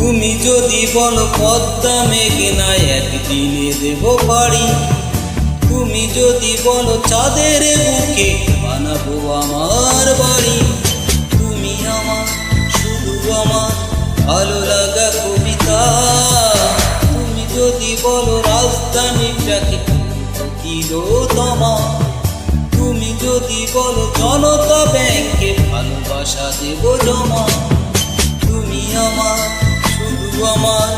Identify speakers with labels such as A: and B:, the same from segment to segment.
A: তুমি যদি বলো পদ্মা মেঘনা একদিনে দেব পারি, তুমি যদি বলো চাঁদের বুকে বানাবো আমার বাড়ি। তুমি আমার শুধু আমার ভালো লাগা কবিতা, তুমি যদি বলো রাজধানীটাকে তিলোতমা, তুমি যদি বলো জনতা ব্যাংকে ভালোবাসা দেব জমা। তুমি আমার শুধু আমার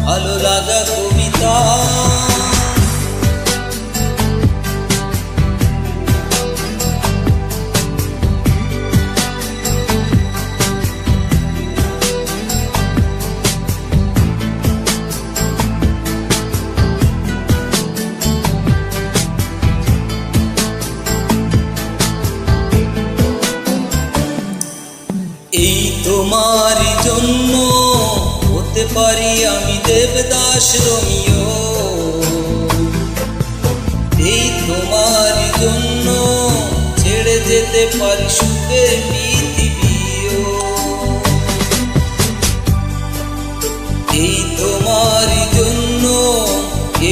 A: ভালো লাগা কবিতা। এই তোমার জন্য হতে পারি আমি দেবদাস রোমিও, এই তোমার জন্য ছেড়ে যেতে পারি সুখের পৃথিবীও। এই তোমার জন্য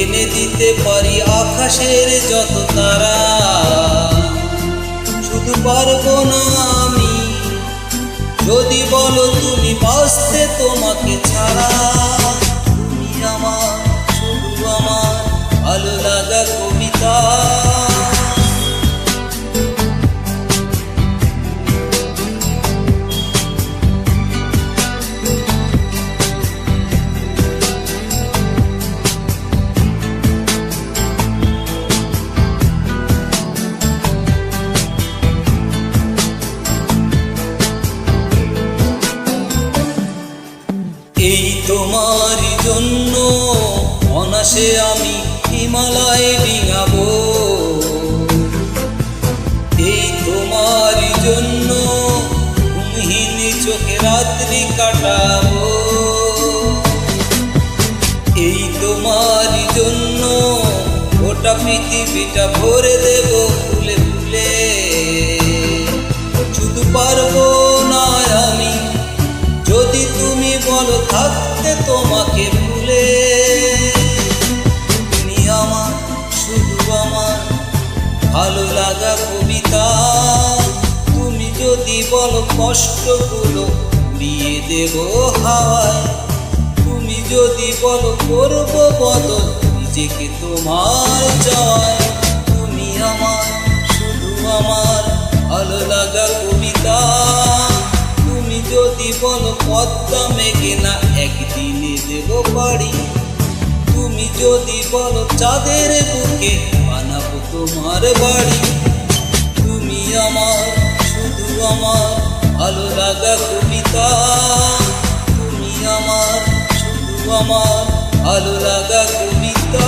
A: এনে দিতে পারি আকাশের যত তারা, শুধু পারবো না আমি যদি বলো তুমি বাঁচতে তোমাকে ছাড়া। তুমি আমার শুধু আমার ভালো লাগা কবিতা। এই তোমার জন্য অনাসে আমি হিমালয় ডিঙাবো, এই তোমার জন্য ঘুমহীন চোখে রাত্রি কাটাবো। এই তোমার জন্য গোটা পৃথিবীটা ভরে দেব ফুলে ফুলে, শুধু পারবো না আমি যদি তুমি বলো থাকতে তোমাকে ভুলে। তুমি আমার শুধু আমার ভালো লাগা কবিতা, তুমি যদি বলো কষ্টগুলো উড়িয়ে দেব হাওয়ায়, তুমি যদি বলো করবো বদল নিজেকে তোমার চায়। তুমি আমার শুধু আমার ভালো লাগা কবিতা, তুমি যদি বলো পদ্মা মেঘনা একদিনে দেব পারি, তুমি যদি বলো চাঁদের বুকে বানাবো তোমার বাড়ি। তুমি আমার শুধু আমার ভালো লাগা কবিতা, তুমি আমার শুধু আমার ভালো লাগা কবিতা।